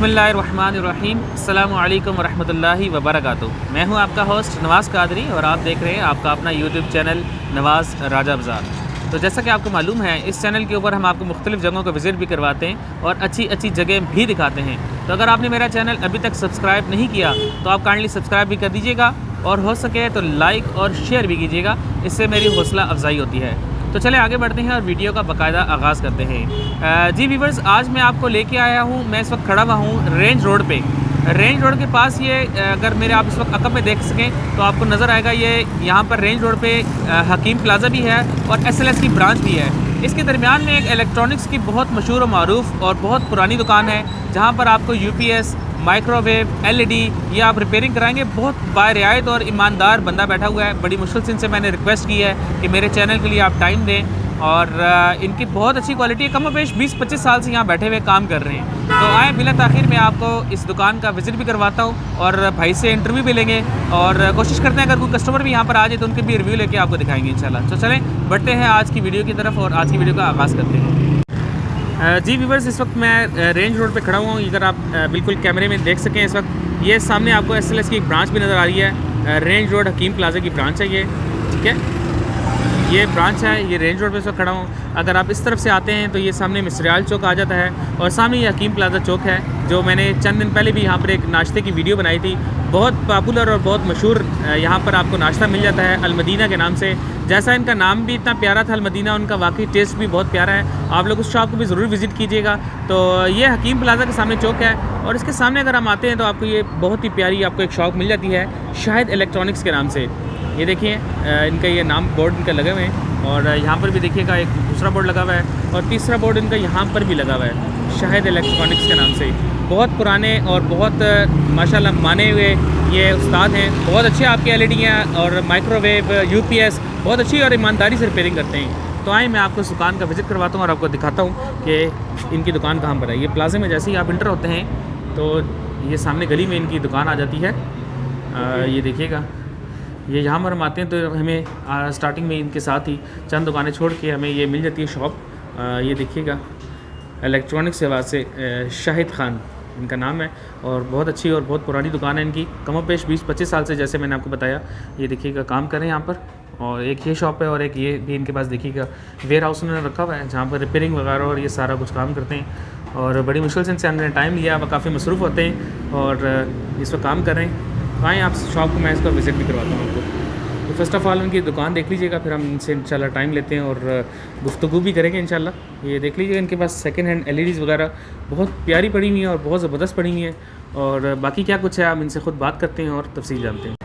बिस्मिल्लाहिर्रहमानिर्रहीम अस्सलामु अलैकुम वरहमतुल्लाहि वबरकातुहू। मैं हूं आपका होस्ट नवाज़ कादरी और आप देख रहे हैं आपका अपना यूट्यूब चैनल नवाज़ राजा बाज़ार। तो जैसा कि आपको मालूम है, इस चैनल के ऊपर हम आपको मुख्तलिफ़ जगहों को विज़िट भी करवाते हैं और अच्छी अच्छी जगह भी दिखाते हैं। तो अगर आपने मेरा चैनल अभी तक सब्सक्राइब नहीं किया तो आप काइंडली सब्सक्राइब भी कर दीजिएगा और हो सके तो लाइक और शेयर भी कीजिएगा, इससे मेरी हौसला अफजाई होती है। तो चले आगे बढ़ते हैं और वीडियो का बाकायदा आगाज़ करते हैं। जी व्यूवर्स, आज मैं आपको लेके आया हूँ, मैं इस वक्त खड़ा हुआ हूँ रेंज रोड पे। रेंज रोड के पास ये अगर मेरे आप इस वक्त अकब में देख सकें तो आपको नज़र आएगा ये यहाँ पर रेंज रोड पे हकीम प्लाज़ा भी है और SLS की ब्रांच भी है। इसके दरमियान में एक इलेक्ट्रॉनिक्स की बहुत मशहूर और मारूफ़ और बहुत पुरानी दुकान है जहाँ पर आपको UPS, माइक्रोवेव, LED ये आप रिपेयरिंग कराएंगे। बहुत बारियायत और ईमानदार बंदा बैठा हुआ है। बड़ी मुश्किल से इनसे मैंने रिक्वेस्ट की है कि मेरे चैनल के लिए आप टाइम दें और इनकी बहुत अच्छी क्वालिटी है। कम वेश 20-25 साल से यहाँ बैठे हुए काम कर रहे हैं। तो आए बिला ताख़ीर मैं आपको इस दुकान का विज़िट भी करवाता हूँ और भाई से इंटरव्यू भी लेंगे और कोशिश करते हैं अगर कोई कस्टमर भी यहाँ पर आ जाए तो उनके भी रिव्यू लेके आपको दिखाएंगे इंशाल्लाह। तो चलें बढ़ते हैं आज की वीडियो की तरफ और आज की वीडियो का आगाज़ करते हैं। जी व्यूवर्स, इस वक्त मैं रेंज रोड पे खड़ा हुआ हूँ। अगर आप बिल्कुल कैमरे में देख सकें, इस वक्त ये सामने आपको SLS की एक ब्रांच भी नज़र आ रही है। रेंज रोड हकीम प्लाज़ा की ब्रांच है ये, ठीक है। ये ब्रांच है, ये रेंज रोड पे इस वक्त खड़ा हूँ। अगर आप इस तरफ से आते हैं तो ये सामने मिसरियाल चौक आ जाता है और सामने ये हकीम प्लाज़ा चौक है, जो मैंने चंद दिन पहले भी यहाँ पर एक नाश्ते की वीडियो बनाई थी। बहुत पॉपुलर और बहुत मशहूर यहाँ पर आपको नाश्ता मिल जाता है अलमदीना के नाम से। जैसा इनका नाम भी इतना प्यारा था अलमदीना, उनका वाकई टेस्ट भी बहुत प्यारा है। आप लोग उस शॉप को भी ज़रूर विज़िट कीजिएगा। तो ये हकीम प्लाज़ा के सामने चौक है और इसके सामने अगर हम आते हैं तो आपको ये बहुत ही प्यारी आपको एक शॉप मिल जाती है शाहिद इलेक्ट्रॉनिक्स के नाम से। ये देखिए इनका ये नाम बोर्ड इनका लगे हुए हैं और यहाँ पर भी देखिएगा एक दूसरा बोर्ड लगा हुआ है और तीसरा बोर्ड इनका यहाँ पर भी लगा हुआ है शाहिद इलेक्ट्रॉनिक्स के नाम से। बहुत पुराने और बहुत माशाल्लाह माने हुए ये उस्ताद हैं। बहुत अच्छे आपके LED हैं और माइक्रोवेव, UPS बहुत अच्छी और ईमानदारी से रिपेयरिंग करते हैं। तो आए मैं आपको इस दुकान का विज़िट करवाता हूँ और आपको दिखाता हूँ कि इनकी दुकान कहाँ पर है। ये प्लाज़े में जैसे ही आप इंटर होते हैं तो ये सामने गली में इनकी दुकान आ जाती है। ये देखिएगा, ये यहाँ पर हम आते हैं तो हमें स्टार्टिंग में इनके साथ ही चंद दुकानें छोड़ के हमें ये मिल जाती है शॉप। ये देखिएगा इलेक्ट्रॉनिक सेवा से शाहिद खान इनका नाम है और बहुत अच्छी और बहुत पुरानी दुकान है इनकी। कमोपेश 20-25 साल से जैसे मैंने आपको बताया ये देखिएगा काम करें यहाँ पर। और एक ये शॉप है और एक ये भी इनके पास देखिएगा वेयर हाउस उन्होंने रखा हुआ है जहाँ पर रिपेयरिंग वगैरह और ये सारा कुछ काम करते हैं। और बड़ी मुश्किल से इनसे हमने टाइम लिया, वह काफ़ी मसरूफ़ होते हैं और इस पर काम कर रहे हैं। आएँ आप शॉप को मैं इसका विज़िट भी करवाता हूँ आपको। तो फ़र्स्ट ऑफ़ ऑल उनकी दुकान देख लीजिएगा, फिर हम इनसे इंशाल्लाह टाइम लेते हैं और गुफ्तगू भी करेंगे इंशाल्लाह। ये देख लीजिएगा इनके पास सेकंड हैंड LEDs वगैरह बहुत प्यारी पड़ी हुई हैं और बहुत ज़बरदस्त पड़ी हुई हैं। और बाकी क्या कुछ है आप इनसे ख़ुद बात करते हैं और तफसील जानते हैं।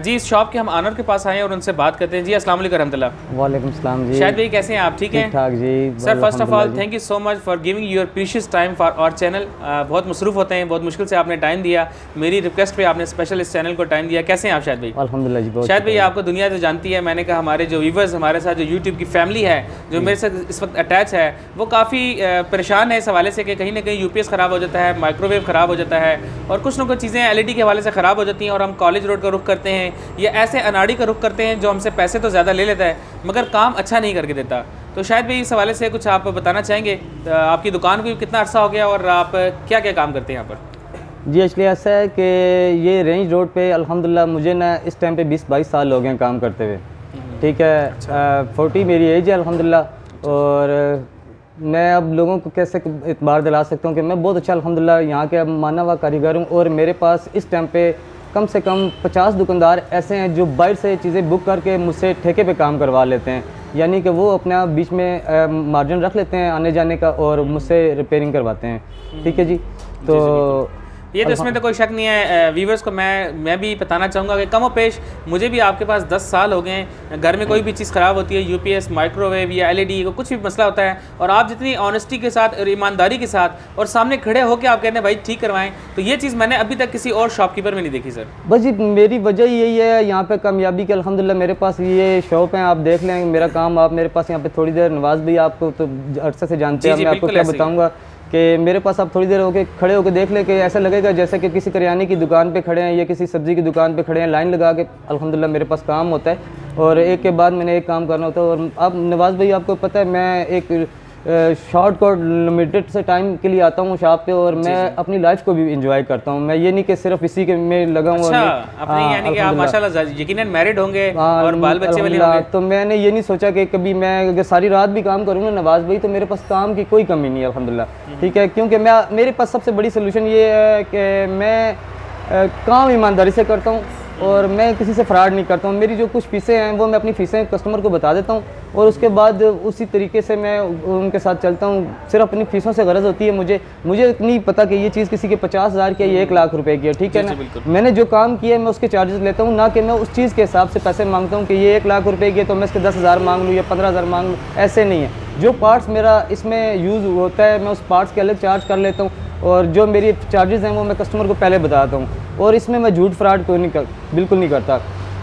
जी इस शॉप के हम ऑनर के पास आए हैं और उनसे बात करते हैं। जी अस्सलाम वालेकुम रहमतुल्लाह। वालेकुम सलाम जी। शाहिद भाई कैसे हैं आप? ठीक हैं? ठाक जी sir first of all thank you so much for giving your precious time for our channel. बहुत मसरूफ़ होते हैं, बहुत मुश्किल से आपने टाइम दिया, मेरी रिक्वेस्ट पे आपने स्पेशल इस चैनल को टाइम दिया। कैसे हैं आप शाहिद भाई? अल्हम्दुलिल्लाह जी बहुत। शाहिद भाई आपको दुनिया तो जानती है, मैंने कहा हमारे जो व्यूवर्स हमारे साथ जो यूट्यूब की फैमिली है जो मेरे साथ इस वक्त अटैच है वो काफ़ी परेशान है इस हवाले से कि कहीं ना कहीं UPS ख़राब हो जाता है, माइक्रोवेव ख़राब हो जाता है और कुछ ना कुछ चीज़ें LED के हवाले से ख़राब हो जाती हैं और हम कॉलेज रोड का रुख करते हैं या ऐसे अनाड़ी का रुख करते हैं जो हमसे पैसे तो ज़्यादा ले लेता है मगर काम अच्छा नहीं करके देता। तो शायद भी इस हवाले से कुछ आप बताना चाहेंगे, आपकी दुकान को कितना अर्सा हो गया और आप क्या क्या काम करते हैं यहाँ पर? जी एक्चुअली ऐसा है कि ये रेंज रोड पे अल्हम्दुलिल्लाह मुझे ना इस टाइम पे 20-22 साल हो गए काम करते हुए, ठीक है। 40 मेरी एज है अल्हम्दुलिल्लाह। और मैं अब लोगों को कैसे इतबार दिला सकता हूँ कि मैं बहुत अच्छा अल्हम्दुलिल्लाह यहाँ के माना हुआ कारीगर हूँ और मेरे पास इस टाइम पे कम से कम 50 दुकानदार ऐसे हैं जो बाहर से चीज़ें बुक करके मुझसे ठेके पे काम करवा लेते हैं, यानी कि वो अपना बीच में मार्जिन रख लेते हैं आने जाने का और मुझसे रिपेयरिंग करवाते हैं, ठीक है जी। तो ये तो इसमें तो कोई शक नहीं है। व्यूवर्स को मैं भी बताना चाहूँगा कि कमो पेश मुझे भी आपके पास 10 साल हो गए हैं। घर में कोई भी चीज़ ख़राब होती है, UPS, माइक्रोवेव या LED को कुछ भी मसला होता है और आप जितनी ऑनेस्टी के साथ और ईमानदारी के साथ और सामने खड़े होकर आप कहते हैं भाई ठीक करवाएं, तो ये चीज़ मैंने अभी तक किसी और शॉपकीपर में नहीं देखी सर। बस जी मेरी वजह यही है यहाँ पे कामयाबी के अल्हम्दुलिल्लाह मेरे पास ये शॉप है, आप देख लें मेरा काम। आप मेरे पास यहाँ पे थोड़ी देर, नवाज़ भी आपको तो अरसे से जानते हैं, मैं आपको क्या बताऊँगा कि मेरे पास आप थोड़ी देर होके खड़े होकर देख लें कि ऐसा लगेगा जैसे कि किसी करियाने की दुकान पे खड़े हैं या किसी सब्ज़ी की दुकान पे खड़े हैं, लाइन लगा के अल्हम्दुलिल्लाह मेरे पास काम होता है और एक के बाद मैंने एक काम करना होता है। और अब नवाज़ भाई आपको पता है मैं एक शॉर्ट कोट लिमिटेड से टाइम के लिए आता हूँ शॉप पे, और मैं अपनी लाइफ को भी इंजॉय करता हूँ। मैं ये नहीं कि सिर्फ इसी के में लगा हूँ। अच्छा, अपने यानी कि आप माशाल्लाह यकीनन मैरिड होंगे और बाल बच्चे वाले होंगे। तो मैंने ये नहीं सोचा कि कभी मैं अगर सारी रात भी काम करूँ ना नवाज भाई, तो मेरे पास काम की कोई कमी नहीं है अल्हम्दुलिल्लाह। ठीक है, क्योंकि मेरे पास सबसे बड़ी सोल्यूशन ये है कि मैं काम ईमानदारी से करता हूँ और मैं किसी से फ्रॉड नहीं करता हूँ। मेरी जो कुछ फीसें हैं वो मैं अपनी फीसें कस्टमर को बता देता हूँ और उसके बाद उसी तरीके से मैं उनके साथ चलता हूँ। सिर्फ अपनी फीसों से गरज होती है मुझे नहीं पता कि ये चीज़ किसी के 50,000 की है, ये 1 लाख रुपए की है। ठीक है ना, मैंने जो काम किया है मैं उसके चार्जेस लेता हूँ, ना कि मैं उस चीज़ के हिसाब से पैसे मांगता हूँ कि ये 1 लाख रुपए की है तो मैं इसके 10,000 मांग लूँ या 15,000 मांग लूँ। ऐसे नहीं है। जो पार्ट्स मेरा इसमें यूज़ होता है मैं उस पार्ट्स के अलग चार्ज कर लेता हूँ और जो मेरी चार्जेस हैं वो मैं कस्टमर को पहले बताता हूँ। और इसमें मैं झूठ फ्रॉड बिल्कुल नहीं करता,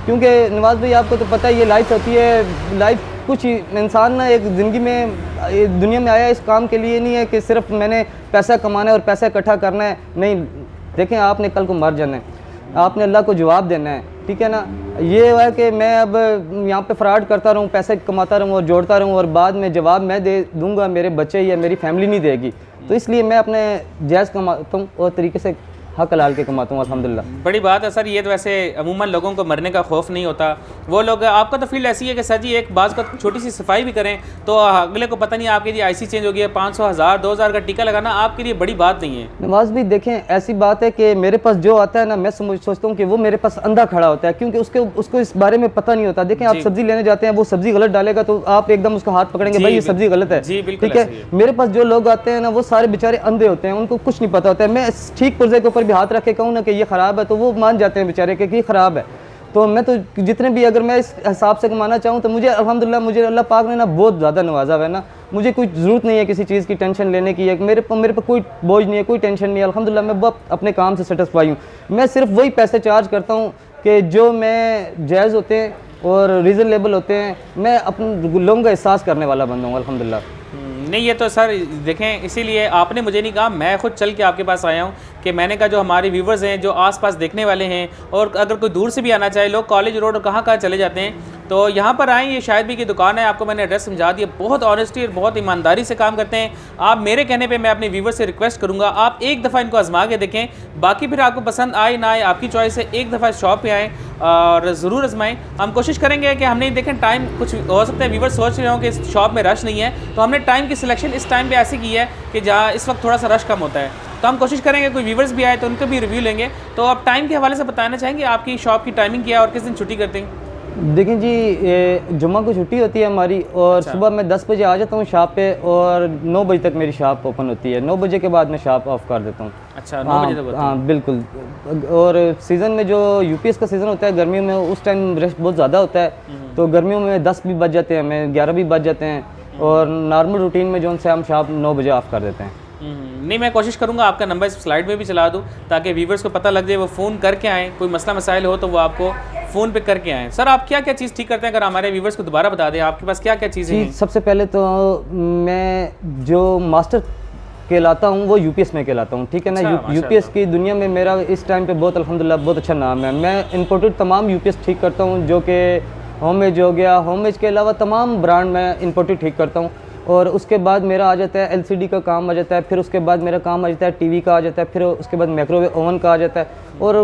क्योंकि नवाज भाई आपको तो पता है ये लाइफ होती है। लाइफ कुछ इंसान ना एक ज़िंदगी में दुनिया में आया इस काम के लिए नहीं है कि सिर्फ मैंने पैसा कमाना है और पैसा इकट्ठा करना है। नहीं, देखें आपने कल को मर जाना है, आपने अल्लाह को जवाब देना है। ठीक है ना, ये है कि मैं अब यहाँ पे फ्रॉड करता रहूँ, पैसे कमाता रहूँ और जोड़ता रहूँ और बाद में जवाब मैं दे दूँगा, मेरे बच्चे या मेरी फैमिली नहीं देगी। तो इसलिए मैं अपने जायज़ कमाता हूँ और तरीके से हक हलाल के कमाता हूँ अल्हम्दुलिल्लाह। बड़ी बात है सर। ये तो वैसे अमूमन लोगों को मरने का खौफ नहीं होता। वो लोग, आपका तो फील्ड ऐसी है कि सर जी एक बाज़ का छोटी सी सफाई भी करें तो अगले को पता नहीं आपके लिए आईसी चेंज हो गया, 500, 1000, 2000 का टीका लगाना आपके लिए बड़ी बात नहीं है। नवाज भी देखें, ऐसी बात है कि मेरे पास जो आता है ना, मैं सोचता हूँ कि वो मेरे पास अंधा खड़ा होता है, क्योंकि उसको इस बारे में पता नहीं होता। देखें, आप सब्जी लेने जाते हैं, वो सब्जी गलत डालेगा तो आप एकदम उसका हाथ पकड़ेंगे, भाई ये सब्जी गलत है। ठीक है, मेरे पास जो लोग आते हैं ना वो सारे बेचारे अंधे होते हैं, उनको कुछ नहीं पता होता है। मैं ठीक पुर्जे के ऊपर भी हाथ रख के कहूँ ना कि ये ख़राब है तो वो मान जाते हैं बेचारे कि ये ख़राब है। तो मैं तो जितने भी, अगर मैं इस हिसाब से कमाना चाहूँ तो मुझे अल्हम्दुलिल्लाह मुझे अल्लाह पाक ने ना बहुत ज़्यादा नवाजा है ना, मुझे कोई ज़रूरत नहीं है किसी चीज़ की टेंशन लेने की। मेरे पे कोई बोझ नहीं है, कोई टेंशन नहीं है अल्हम्दुलिल्लाह। मैं बहुत अपने काम से सेटिस्फाई हूँ। मैं सिर्फ वही पैसे चार्ज करता हूँ कि जो मैं जायज़ होते हैं और रीज़नेबल होते हैं। मैं अपने लोगों का एहसास करने वाला बंदा हूँ अल्हम्दुलिल्लाह। नहीं, ये तो सर देखें, इसीलिए आपने मुझे नहीं कहा, मैं खुद चल के आपके पास आया हूँ कि मैंने कहा जो हमारे व्यूवर्स हैं, जो आसपास देखने वाले हैं, और अगर कोई दूर से भी आना चाहे, लोग कॉलेज रोड और कहाँ चले जाते हैं तो यहाँ पर आएँ। ये शायद भी की दुकान है, आपको मैंने एड्रेस समझा दिया। बहुत ऑनेस्टी और बहुत ईमानदारी से काम करते हैं। आप मेरे कहने पे मैं अपने व्यूवर्स से रिक्वेस्ट करूँगा, आप एक दफ़ा इनको आजमा के देखें, बाकी फिर आपको पसंद आए ना आए आपकी चॉइस है। एक दफ़ा शॉप पे आएँ और ज़रूर आजमाएँ। हम कोशिश करेंगे कि हमने देखें टाइम, कुछ हो सकता है व्यूवर्स सोच रहे हो कि इस शॉप में रश नहीं है, तो हमने टाइम की सिलेक्शन इस टाइम पे ऐसी की है कि जहाँ इस वक्त थोड़ा सा रश कम होता है। तो हम कोशिश करेंगे कोई व्यूवर्स भी आए तो उनको भी रिव्यू लेंगे। तो आप टाइम के हवाले से बताना चाहेंगे आपकी शॉप की टाइमिंग क्या है और किस दिन छुट्टी करते हैं? देखें जी, जुम्मा को छुट्टी होती है हमारी और सुबह मैं 10 बजे आ जाता हूँ शॉप पे और 9 बजे तक मेरी शॉप ओपन होती है। 9 बजे के बाद मैं शॉप ऑफ कर देता हूँ। अच्छा, 9 बजे तक? हाँ बिल्कुल। और सीज़न में जो यूपीएस का सीज़न होता है गर्मियों में, उस टाइम रश बहुत ज़्यादा होता है। तो गर्मियों में 10 भी बज जाते हैं, हमें 11 भी बज जाते हैं। और नॉर्मल रूटीन में जो उनसे हम शॉप 9 बजे ऑफ कर देते हैं। नहीं, मैं कोशिश करूंगा आपका नंबर इस स्लाइड में भी चला दूं ताकि व्यूवर्स को पता लग जाए, वो फ़ोन करके आएँ। कोई मसला मसाइल हो तो वो आपको फ़ोन पे करके आएँ। सर, आप क्या क्या चीज़ ठीक करते हैं, अगर हमारे व्यूवर्स को दोबारा बता दें, आपके पास क्या क्या चीज़ें हैं? सबसे पहले तो मैं जो मास्टर कहलाता हूँ वो यूपीएस में कहलाता हूँ। ठीक है ना, यूपीएस की दुनिया में मेरा इस टाइम पे बहुत अल्हम्दुलिल्लाह बहुत अच्छा नाम है। मैं इंपोर्टेड तमाम यूपीएस ठीक करता हूँ, जो कि होमेज हो गया, होमेज के अलावा तमाम ब्रांड मैं इंपोर्टेड ठीक करता हूँ। और उसके बाद मेरा आ जाता है एलसीडी का काम आ जाता है, फिर उसके बाद मेरा काम आ जाता है टीवी का आ जाता है, फिर उसके बाद माइक्रोवेव ओवन का आ जाता है और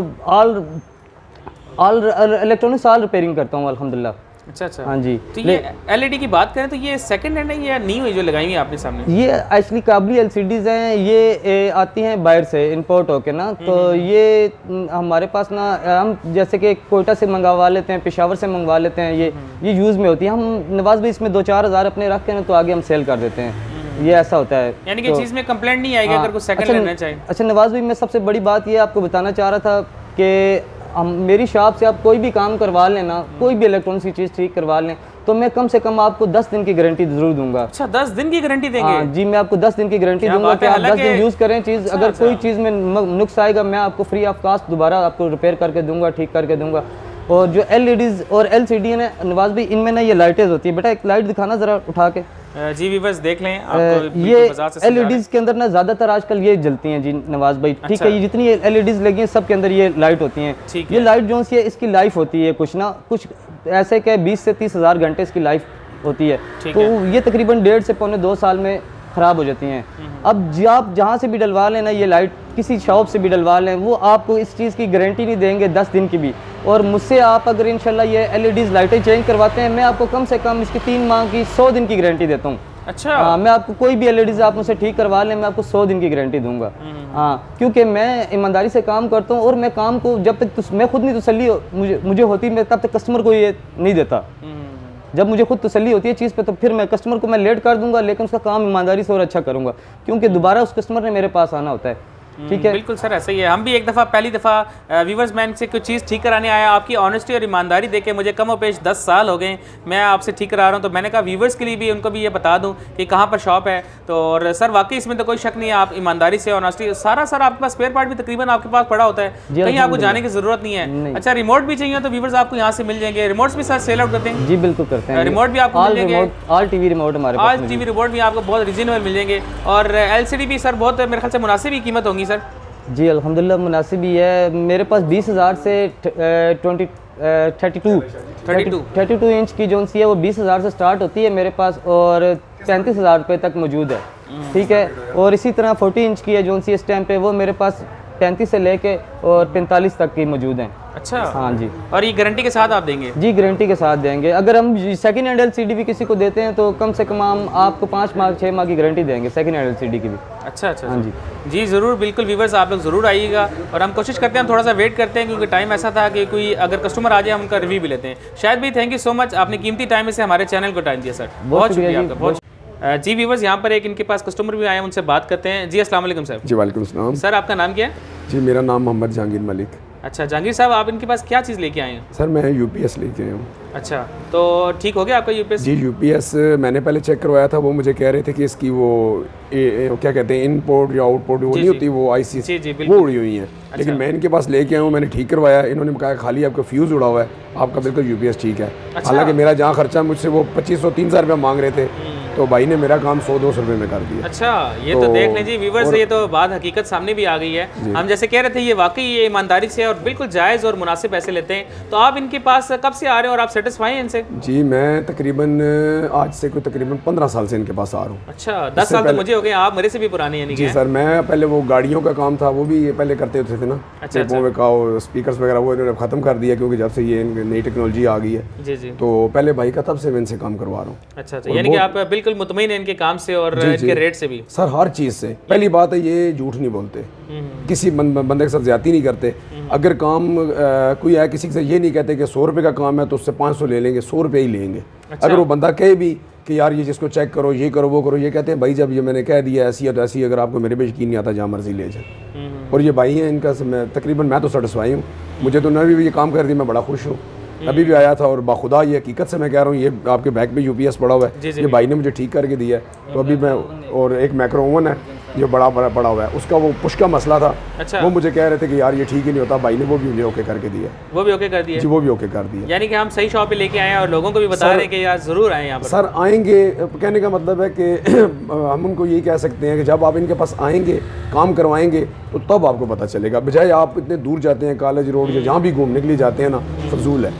ऑल इलेक्ट्रॉनिक्स ऑल रिपेयरिंग करता हूँ अल्हम्दुलिल्लाह। अच्छा। हाँ जी। तो ये एलईडी की बात करें तो ये सेकंड हैंड है या न्यू है जो लगाई हुई है आपने सामने? ये एक्चुअली काबली एलसीडीज़ हैं, ये आती हैं बाहर से इंपोर्ट होके ना। तो ये हमारे पास ना, हम जैसे कि कोयटा से मंगवा लेते हैं, पेशावर से मंगवा लेते हैं। ये यूज़ में होती है। हम नवाज भाई इसमें 2-4 हज़ार अपने रख के ना तो आगे हम सेल कर देते हैं। ये ऐसा होता है, यानी कि चीज़ में कंप्लेंट नहीं आएगी अगर कोई सेकंड लेना चाहे। अच्छा नवाज भाई, मैं सबसे बड़ी बात ये आपको बताना चाह रहा था कि मेरी शॉप से आप कोई भी काम करवा लेना, कोई भी इलेक्ट्रॉनिक्स की चीज़ ठीक करवा लें तो मैं कम से कम आपको 10 दिन की गारंटी जरूर दूंगा। अच्छा, 10 दिन की गारंटी देंगे? हाँ जी, मैं आपको 10 दिन की गारंटी दूंगा कि आप 10 दिन यूज़ करें चीज़। अगर कोई चीज़ में नुक्स आएगा मैं आपको फ्री ऑफ कॉस्ट दोबारा आपको रिपेयर करके दूंगा, ठीक करके दूंगा। और जो एलईडीज़ और एलसीडी है ना नवाज भाई, इनमें ना ये लाइटें होती है। बेटा एक लाइट दिखाना ज़रा उठा के। जी व्यूअर्स देख लें, आपको ये एलईडीज़ के अंदर ना ज़्यादातर आजकल ये जलती हैं जी नवाज भाई। ठीक है, ये जितनी एलईडीज़ लगी हैं सब के अंदर ये लाइट होती हैं। ये लाइट जो है इसकी लाइफ होती है कुछ ना कुछ ऐसे कि 20 से 30 हज़ार घंटे इसकी लाइफ होती है, तो ये तकरीबन 1.5 से पौने 2 साल में ख़राब हो जाती हैं। अब आप जहाँ से भी डलवा लें ना ये लाइट, किसी शॉप से भी डलवा लें, वो आपको इस चीज़ की गारंटी नहीं देंगे 10 दिन की भी। और मुझसे आप अगर इंशाल्लाह ये LEDs लाइटें चेंज करवाते हैं, मैं आपको कम से कम इसकी 3 माह की 100 दिन की गारंटी देता हूँ। अच्छा। हाँ, मैं आपको कोई भी LEDs आप मुझसे ठीक करवा लें, मैं आपको 100 दिन की गारंटी दूंगा। हाँ, क्योंकि मैं ईमानदारी से काम करता हूँ और मैं काम को जब तक मैं खुद नहीं तसल्ली मुझे होती, मैं तब तक कस्टमर को ये नहीं देता। जब मुझे खुद तसल्ली होती है चीज़ पे, तो फिर मैं कस्टमर को मैं लेट कर दूंगा, लेकिन उसका काम ईमानदारी से और अच्छा करूंगा, क्योंकि दोबारा उस कस्टमर ने मेरे पास आना होता है। ठीक है, बिल्कुल सर, ऐसा ही है। हम भी एक दफ़ा पहली दफ़ा व्यूवर्स मैन से कुछ चीज़ ठीक कराने आया, आपकी ऑनेस्टी और ईमानदारी देखे मुझे कम और पेश 10 साल हो गए मैं आपसे ठीक करा रहा हूँ, तो मैंने कहा व्यूवर्स के लिए भी उनको भी ये बता दूँ कि कहाँ पर शॉप है। तो और सर वाकई इसमें तो कोई शक नहीं है, आप ईमानदारी से ऑनेस्टी सारा सर आपके पास स्पेयर पार्ट भी तकरीबन आपके पास पड़ा होता है, कहीं आपको जाने की ज़रूरत नहीं है। अच्छा, रिमोट भी चाहिए तो व्यूवर्स आपको यहाँ से मिल जाएंगे। रिमोट्स भी सर सेल आउट करते हैं? जी बिल्कुल करते हैं, रिमोट भी आपको मिल जाएंगे। ऑल टीवी रिमोट हमारे पास, ऑल टीवी रिमोट भी आपको बहुत रीजनेबल मिल जाएंगे। और LCD भी सर बहुत मेरे ख्याल से मुनासिब ही कीमत होंगी सर? जी अल्हम्दुलिल्लाह मुनासिब ही है। मेरे पास 20,000 से 32 इंच की जो सी है वो 20,000 से स्टार्ट होती है मेरे पास, और 35,000 रुपये तक मौजूद है। ठीक है, और इसी तरह 40 इंच की है जो सी इस टाइम पे, वो मेरे पास 35 से लेके और 45 तक की मौजूद हैं। अच्छा, हाँ जी। और ये गारंटी के साथ आप देंगे? जी गारंटी के साथ देंगे। अगर हम सेकंड हैंड LCD भी किसी को देते हैं तो कम से कम हम आपको 5 माह 6 माह की गारंटी देंगे सेकंड हैंड LCD की भी। अच्छा अच्छा, हाँ जी जी ज़रूर, बिल्कुल व्यूवर्स आप लोग ज़रूर आइएगा। और हम कोशिश करते हैं, हम थोड़ा सा वेट करते हैं क्योंकि टाइम ऐसा था कि कोई अगर कस्टमर आ जाए हम उनका रिव्यू भी लेते हैं। शायद भी थैंक यू सो मच, आपने कीमती टाइम से हमारे चैनल को टाइम दिया सर, बहुत शुक्रिया आपका। बहुत जी व्यूवर्स, यहाँ पर एक इनके पास कस्टमर भी आए हैं, उनसे बात करते हैं। जी अस्सलाम वालेकुम सर। जी वालेकुम सलाम। सर आपका नाम क्या है? जी मेरा नाम मोहम्मद जहांगीर मलिक। अच्छा जहांगीर साहब, आप इनके पास क्या चीज़ लेके आए हैं? सर मैं UPS लेके आया हूँ। अच्छा, तो ठीक हो गया आपका UPS? जी UPS मैंने पहले चेक करवाया था, वो मुझे कह रहे थे कि इसकी वो क्या कहते हैं इनपोर्ट या आउटपोर्ट वो नहीं होती, वो IC वो उड़ी हुई हैं। लेकिन मैं इनके पास लेके आया हूँ, मैंने ठीक करवाया। इन्होंने कहा खाली आपका फ्यूज़ उड़ा हुआ है, आपका बिल्कुल UPS ठीक है। हालांकि मेरा जहाँ खर्चा मुझसे वो 2500-3000 रुपये मांग रहे थे, तो भाई ने मेरा काम 100-200 रुपये में कर दिया। अच्छा, ये तो देख लीजिए व्यूवर्स, ये तो बात हकीकत सामने भी आ गई है। हम जैसे कह रहे थे, ये वाकई ये ईमानदारी से और बिल्कुल जायज़ और मुनासिब पैसे लेते हैं। तो आप इनके पास कब से आ रहे हैं और आप सेटिस्फाई हैं इनसे? जी मैं तकरीबन आज से कोई तकरीबन 15 साल से इनके पास आ रहा हूँ। अच्छा, 10 साल तो मुझे हो गए, आप मेरे से भी पुराने हैं? जी सर, मैं पहले वो गाड़ियों का काम था वो भी ये पहले करते थे ना। अच्छा, स्पीकर्स वगैरह वो इन्होंने ख़त्म कर दिया क्योंकि जब से ये नई टेक्नोलॉजी आ गई है। जी जी। तो पहले भाई का तब से मैं इनसे काम करवा रहा हूँ। अच्छा, यानी कि आप बिल्कुल मुतमईन हैं इनके काम से और इनके रेट से भी? सर हर चीज़ से। पहली बात है ये झूठ नहीं बोलते, किसी बंदे के साथ ज्यादती नहीं करते। अगर काम कोई है किसी से ये नहीं कहते कि 100 रुपये का काम है तो उससे 500 ले लेंगे, 100 रुपये ही लेंगे। अगर वो बंदा कहे भी कि यार ये जिसको चेक करो, ये करो, वो करो, ये कहते हैं भाई जब ये मैंने कह दिया ऐसी है तो ऐसी, अगर आपको मेरे पे यकीन नहीं आता जहाँ मर्जी ले जाए। और ये भाई हैं इनका तकरीबन मैं तो सेटिस्फाई हूँ। मुझे तो उन्होंने भी ये काम कर दिया, मैं बड़ा खुश हूँ। अभी भी आया था और बाखुदा ये हकीकत से मैं कह रहा हूँ, ये आपके बैग पे UPS पड़ा हुआ है, ये भाई ने मुझे ठीक करके दिया है। तो अभी मैं, और एक मैक्रो ओवन है जो बड़ा पड़ा हुआ है, उसका वो पुश का मसला था। अच्छा। वो मुझे कह रहे थे कि यार ये ठीक ही नहीं होता, भाई ने वो भी मुझे ओके करके दिया। वो भी ओके कर दिया? जी वो भी ओके कर दिया। यानी कि हम सही शॉप पे लेके आए हैं और लोगों को भी बता रहे हैं कि यार ज़रूर आए यहाँ पर। सर आएंगे, कहने का मतलब है कि हम उनको यही कह सकते हैं कि जब आप इनके पास आएंगे, काम करवाएंगे, तो तब आपको पता चलेगा। बजाय आप इतने दूर जाते हैं, कॉलेज रोड या जहाँ भी घूमने के लिए जाते हैं ना, फजूल है।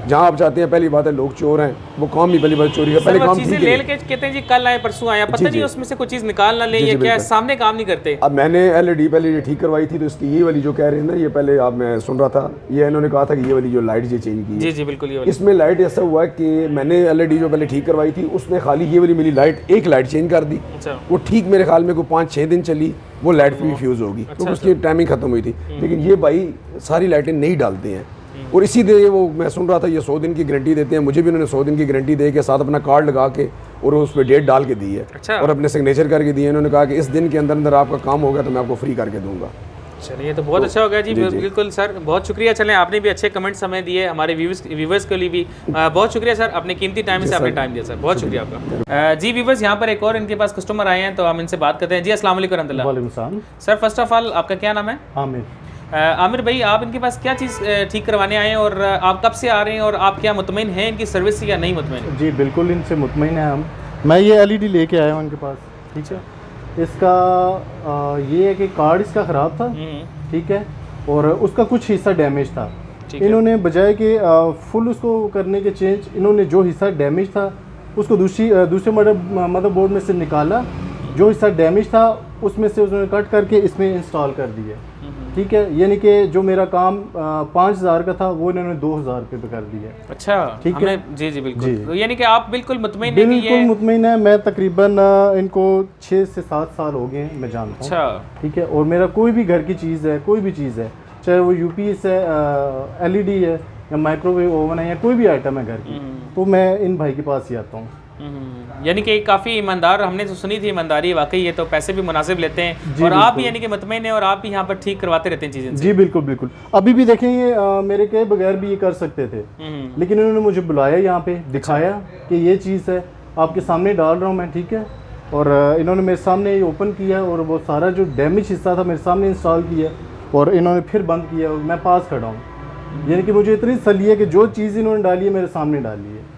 जहाँ आप जाते हैं, पहली बात है लोग चोर हैं, वो काम ही पहली बात चोरी है। पहले काम ठीक है, ले के कहते हैं जी कल आए परसों आए, पता नहीं उसमें से कोई चीज़ निकाल ना ले, ये क्या सामने काम नहीं करते। अब मैंने LED पहले ये ठीक करवाई थी, तो इसकी ये वाली जो कह रहे हैं ना, ये पहले आप मैं सुन रहा था, ये इन्होंने कहा था कि ये वाली जो लाइट ये चेंज की। जी जी बिल्कुल। इसमें लाइट ऐसा हुआ कि मैंने LED जो पहले ठीक करवाई थी उसने खाली ये वाली मेरी लाइट, एक लाइट चेंज कर दी। वो ठीक मेरे ख्याल में कोई 5-6 दिन चली, वो लाइट भी फ्यूज़ होगी, तो उसकी टाइमिंग खत्म हुई थी। लेकिन ये भाई सारी लाइटें नहीं डालते हैं, और इसी लिए वो मैं सुन रहा था ये 100 दिन की गारंटी देते हैं। मुझे भी उन्होंने 100 दिन की गारंटी दे के साथ अपना कार्ड लगा के और उस पर डेट डाल के दी है। अच्छा। और अपने सिग्नेचर करके दिए। उन्होंने कहा कि इस दिन के अंदर अंदर आपका काम होगा तो मैं आपको फ्री करके दूंगा। चलिए तो बहुत अच्छा हो गया जी। बिल्कुल सर, बहुत शुक्रिया। चलें, आपने भी अच्छे कमेंट्स हमें दिए, हमारे व्यूवर्स के लिए भी बहुत शुक्रिया सर, अपने कीमती टाइम से आपने टाइम दिया सर, बहुत शुक्रिया आपका। जी व्यूवर्स, यहाँ पर एक और इनके पास कस्टमर आए हैं, तो हम इनसे बात करते हैं। जी अस्सलाम वालेकुम रहमतुल्लाह। वालेकुम सलाम। सर फर्स्ट ऑफ ऑल आपका क्या नाम है? आमिर। आमिर भाई, आप इनके पास क्या चीज़ ठीक करवाने आए हैं और आप कब से आ रहे हैं और आप क्या मुतमईन हैं इनकी सर्विस से या नहीं मुतमईन? जी बिल्कुल, इनसे मुतमईन हैं हम। मैं ये LED लेके आया हूँ इनके पास, ठीक है। इसका ये है कि कार्ड इसका ख़राब था, ठीक है, और उसका कुछ हिस्सा डैमेज था। इन्होंने बजाय कि फुल उसको करने के चेंज, इन्होंने जो हिस्सा डैमेज था उसको दूसरे मदरबोर्ड में से निकाला, जो हिस्सा डैमेज था उसमें से उन्होंने कट करके इसमें इंस्टॉल कर दिया। ठीक है, यानी कि जो मेरा काम 5,000 का था वो इन्होंने 2,000 रुपये पे कर दिया। अच्छा, ठीक है जी जी बिल्कुल। तो यानी कि आप बिल्कुल मुतमईन हैं कि ये बिल्कुल मुतमईन है। मैं तकरीबन इनको 6 से 7 साल हो गए हैं, मैं जानता हूँ। अच्छा, ठीक है, और मेरा कोई भी घर की चीज़ है, कोई भी चीज़ है, चाहे वो यूपीएस है, LED है, या माइक्रोवेव ओवन है, या कोई भी आइटम है घर की, तो मैं इन भाई के पास ही आता हूँ। यानी कि काफ़ी ईमानदार, हमने तो सुनी थी ईमानदारी, वाकई ये तो पैसे भी मुनासिब लेते हैं, और आप भी यानी कि मुतमईन हैं और आप भी यहाँ पर ठीक करवाते रहते हैं चीज़ें। जी बिल्कुल बिल्कुल। अभी भी देखें, ये मेरे के बगैर भी ये कर सकते थे, लेकिन इन्होंने मुझे बुलाया, यहाँ पे दिखाया कि ये चीज़ है, आपके सामने डाल रहा हूँ मैं। ठीक है, और इन्होंने मेरे सामने ये ओपन किया और वो सारा जो डैमेज हिस्सा था मेरे सामने इंस्टॉल किया, और इन्होंने फिर बंद किया, और मैं पास खड़ा हूँ। यानी कि मुझे इतनी तसल्ली है कि जो चीज़ इन्होंने डाली है मेरे सामने डाली है।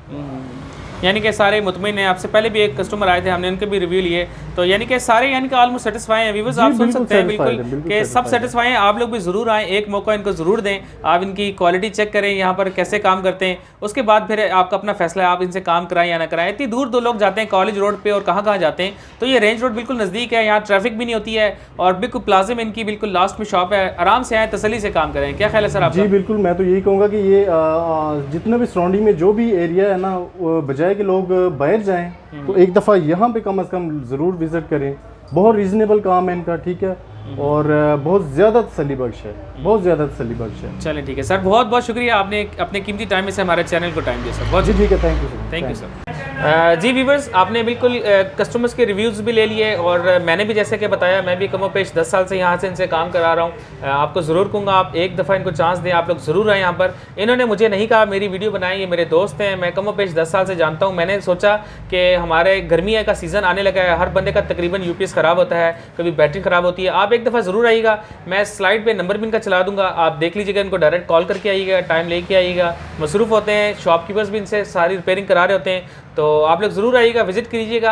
यानी कि सारे मुतमईन हैं। आपसे पहले भी एक कस्टमर आए थे, हमने उनके भी रिव्यू लिए, तो यानी कि सारे यानी कि ऑलमोस्ट सेटिस्फाई हैं। व्यूअर्स आप सुन सकते हैं बिल्कुल कि सब सेटिस्फाई हैं। आप लोग भी ज़रूर आएँ, एक मौका इनको ज़रूर दें, आप इनकी क्वालिटी चेक करें, यहाँ पर कैसे काम करते हैं, उसके बाद फिर आपका अपना फैसला है, आप इनसे काम कराएं या ना कराएं। इतनी दूर दो लोग जाते हैं कॉलेज रोड पे, और कहाँ जाते हैं, तो ये रेंज रोड बिल्कुल नज़दीक है, यहाँ ट्रैफिक भी नहीं होती है, और बिल्कुल प्लाजे में इनकी बिल्कुल लास्ट में शॉप है। आराम से आएँ, तसल्ली से काम करें। क्या ख्याल है सर आपका? जी बिल्कुल, मैं तो यही कहूँगा कि ये जितने भी सराउंडिंग में जो भी एरिया है ना, बजाय कि लोग बाहर जाएं, तो एक दफ़ा यहाँ पे कम से कम ज़रूर विज़िट करें। बहुत रीज़नेबल काम है इनका। ठीक है, और बहुत ज़्यादा तसल्ली बख्श है, बहुत ज़्यादा तसल्ली बख्श है। चलें ठीक है सर, बहुत बहुत शुक्रिया, आपने अपने कीमती टाइम में से हमारे चैनल को टाइम दिया सर। बहुत जी ठीक है, thank you sir. Thank you sir. जी व्यूवर्स, आपने बिल्कुल कस्टमर्स के रिव्यूज़ भी ले लिए, और मैंने भी जैसे कि बताया, मैं भी कमो पेश 10 साल से यहाँ से इनसे काम करा रहा हूँ। आपको ज़रूर कहूँगा आप एक दफ़ा इनको चांस दें, आप लोग ज़रूर आए यहाँ पर। इन्होंने मुझे नहीं कहा मेरी वीडियो बनाई, ये मेरे दोस्त हैं, मैं कमो पेश 10 साल से जानता हूँ। मैंने सोचा कि हमारे गर्मी का सीज़न आने लगा है, हर बंदे का तकरीबन यूपीएस ख़राब होता है, कभी बैटरी ख़राब होती है। आप एक दफ़ा ज़रूर आइएगा, मैं स्लाइड पर नंबर भी इनका चला दूँगा, आप देख लीजिएगा, इनको डायरेक्ट कॉल करके आइएगा, टाइम लेके आइएगा। मसरूफ़ होते हैं, शॉपकीपर्स भी इनसे सारी रिपेयरिंग करा रहे होते हैं, तो आप लोग ज़रूर आइएगा, विजिट कीजिएगा।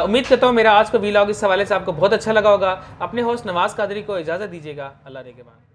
उम्मीद करता हूँ मेरा आज का वीलॉग इस हवाले से आपको बहुत अच्छा लगा होगा। अपने होस्ट नवाज़ कादरी को इजाज़त दीजिएगा। अल्लाह ने के बाद।